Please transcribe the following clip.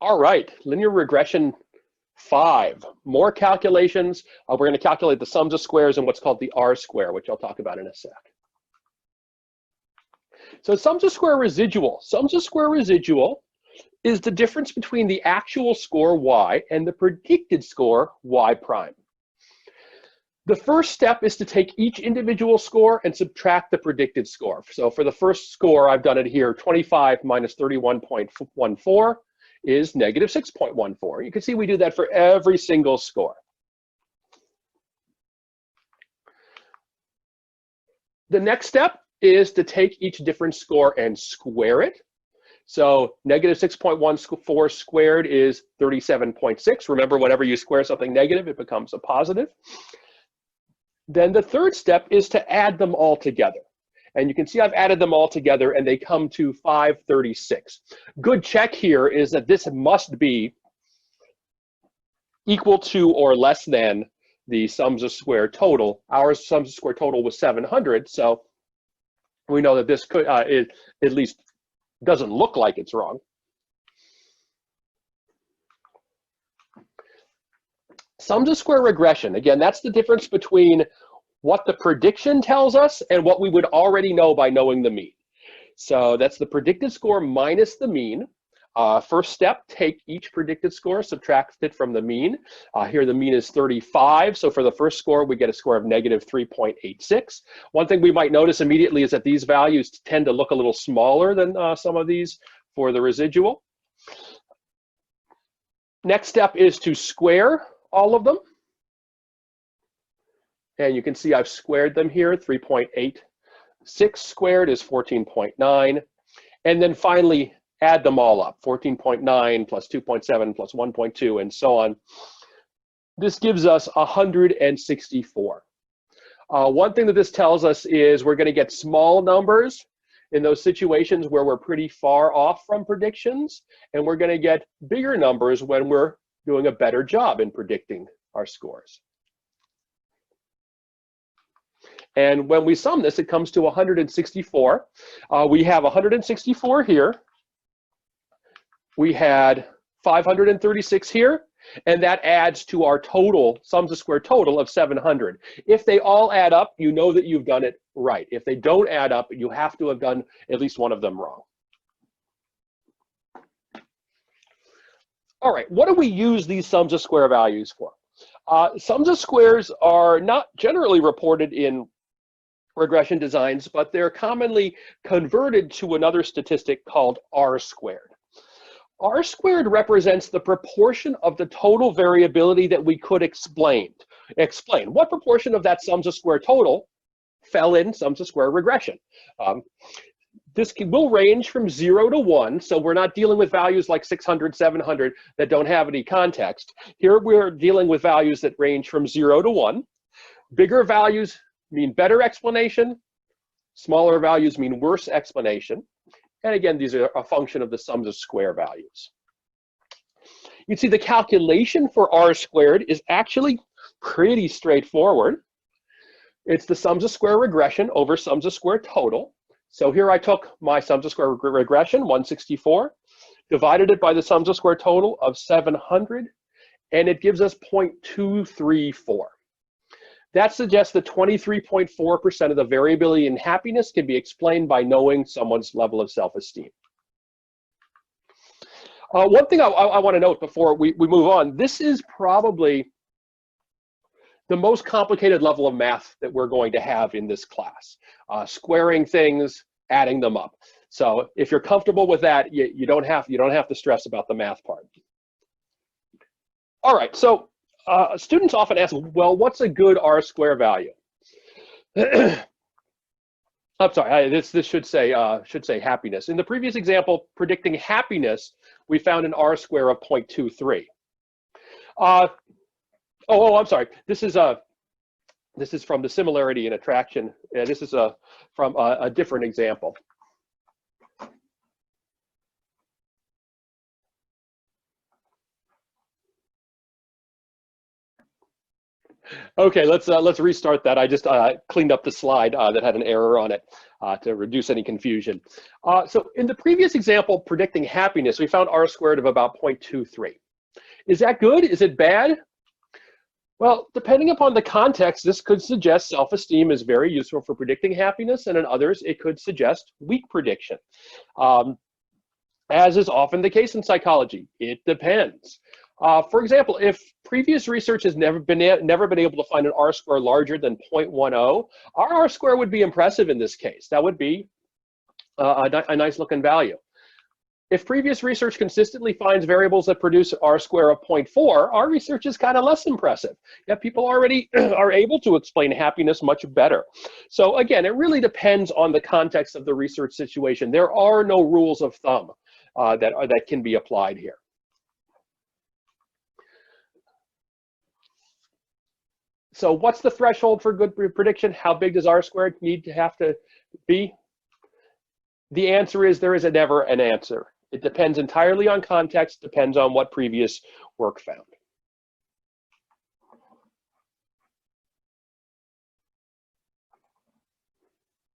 All right, linear regression 5. More calculations. We're going to calculate the sums of squares and what's called the R-square, which I'll talk about in a sec. So sums of square residual. Sums of square residual is the difference between the actual score y and the predicted score y prime. The first step is to take each individual score and subtract the predicted score. So for the first score, I've done it here, 25 minus 31.14 is negative 6.14. You can see we do that for every single score. The next step is to take each different score and square it. So negative 6.14 squared is 37.6. Remember, whenever you square something negative, it becomes a positive. Then the third step is to add them all together. And you can see I've added them all together and they come to 536. Good check here is that this must be equal to or less than the sums of square total. Our sums of square total was 700, so we know that this could, it at least doesn't look like it's wrong. Sums of square regression, again, that's the difference between what the prediction tells us and what we would already know by knowing the mean. So that's the predicted score minus the mean. First step, take each predicted score, subtract it from the mean. Here the mean is 35, so for the first score we get a score of negative 3.86. One thing we might notice immediately is that these values tend to look a little smaller than some of these for the residual. Next step is to square all of them. And you can see I've squared them here. 3.86 squared is 14.9. And then finally, add them all up. 14.9 plus 2.7 plus 1.2 and so on. This gives us 164. One thing that this tells us is we're going to get small numbers in those situations where we're pretty far off from predictions. And we're going to get bigger numbers when we're doing a better job in predicting our scores. And when we sum this, it comes to 164. We have 164 here. We had 536 here, and that adds to our total, sums of square total of 700. If they all add up, you know that you've done it right. If they don't add up, you have to have done at least one of them wrong. All right, what do we use these sums of square values for? Sums of squares are not generally reported in regression designs, but they're commonly converted to another statistic called R-squared. R-squared represents the proportion of the total variability that we could explain. What proportion of that sums of square total fell in sums of square regression? This will range from 0 to 1, so we're not dealing with values like 600, 700 that don't have any context. Here we're dealing with values that range from 0 to 1. Bigger values mean better explanation. Smaller values mean worse explanation. And again, these are a function of the sums of square values. You can see the calculation for R-squared is actually pretty straightforward. It's the sums of square regression over sums of square total. So here I took my sums of square regression, 164, divided it by the sums of square total of 700, and it gives us 0.234. That suggests that 23.4% of the variability in happiness can be explained by knowing someone's level of self-esteem. One thing I want to note before we move on, this is probably the most complicated level of math that we're going to have in this class. Squaring things, adding them up. So if you're comfortable with that, you don't have to stress about the math part. All right, so students often ask, well, what's a good R-square value? I'm sorry, this should say happiness. In the previous example, predicting happiness, we found an R-square of 0.23. I'm sorry. This is from the similarity in attraction. This is from a different example. Okay, let's restart that. I just cleaned up the slide that had an error on it to reduce any confusion. So in the previous example, predicting happiness, we found R squared of about 0.23. Is that good? Is it bad? Well, depending upon the context, this could suggest self-esteem is very useful for predicting happiness, and in others, it could suggest weak prediction. As is often the case in psychology, it depends. For example, if previous research has never been able to find an R square larger than 0.10, our R square would be impressive in this case. That would be a nice looking value. If previous research consistently finds variables that produce R square of 0.4, our research is kind of less impressive. Yet people already are able to explain happiness much better. So again, it really depends on the context of the research situation. There are no rules of thumb that can be applied here. So what's the threshold for good prediction? How big does R squared have to be? The answer is there is never an answer. It depends entirely on context, depends on what previous work found.